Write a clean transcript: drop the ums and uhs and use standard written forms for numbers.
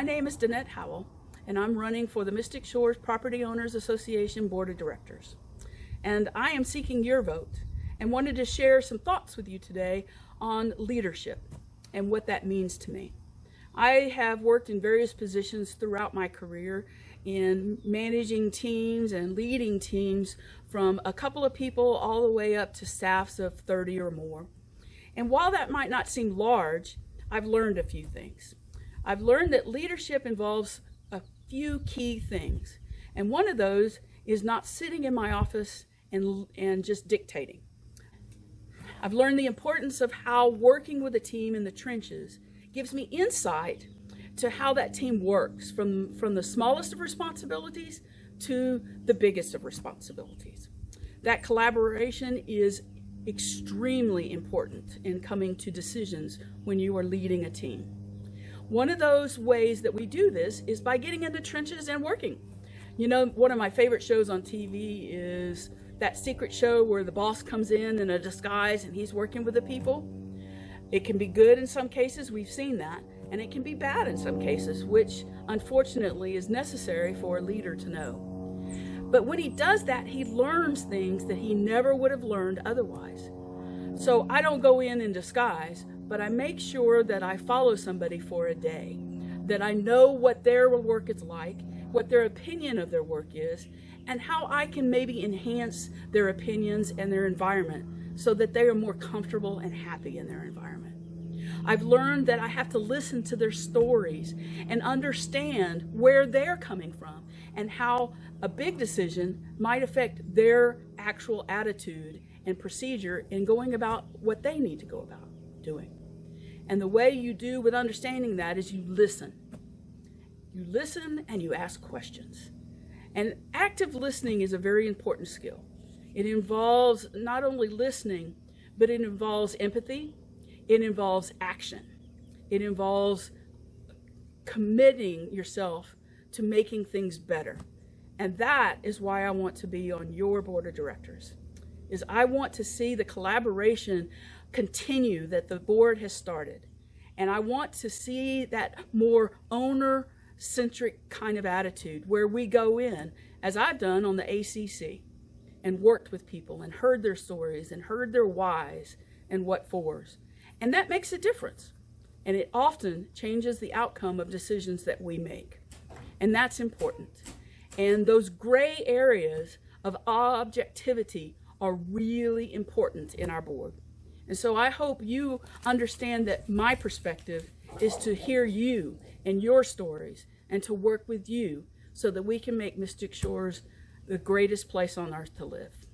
name is Danette Howell, and I'm running for the Mystic Shores Property Owners Association Board of Directors. And I am seeking your vote and wanted to share some thoughts with you today on leadership and what that means to me. I have worked in various positions throughout my career in managing teams and leading teams from a couple of people all the way up to staffs of 30 or more. And while that might not seem large, I've learned a few things. I've learned that leadership involves a few key things. And one of those is not sitting in my office and just dictating. I've learned the importance of how working with a team in the trenches gives me insight to how that team works, from the smallest of responsibilities to the biggest of responsibilities. That collaboration is extremely important in coming to decisions when you are leading a team. One of those ways that we do this is by getting in the trenches and working. You know, one of my favorite shows on TV is that secret show where the boss comes in a disguise and he's working with the people. It can be good in some cases, we've seen that, and it can be bad in some cases, which unfortunately is necessary for a leader to know. But when he does that, he learns things that he never would have learned otherwise. So I don't go in disguise, but I make sure that I follow somebody for a day, that I know what their work is like, what their opinion of their work is, and how I can maybe enhance their opinions and their environment so that they are more comfortable and happy in their environment. I've learned that I have to listen to their stories and understand where they're coming from and how a big decision might affect their actual attitude and procedure in going about what they need to go about doing. And the way you do with understanding that is you listen. You listen and you ask questions. And active listening is a very important skill. It involves not only listening, but it involves empathy. It involves action. It involves committing yourself to making things better. And that is why I want to be on your board of directors. Is I want to see the collaboration continue that the board has started. And I want to see that more owner-centric kind of attitude where we go in, as I've done on the ACC, and worked with people and heard their stories and heard their whys and what fors. And that makes a difference. And it often changes the outcome of decisions that we make. And that's important. And those gray areas of objectivity are really important in our board. And so I hope you understand that my perspective is to hear you and your stories and to work with you so that we can make Mystic Shores the greatest place on earth to live.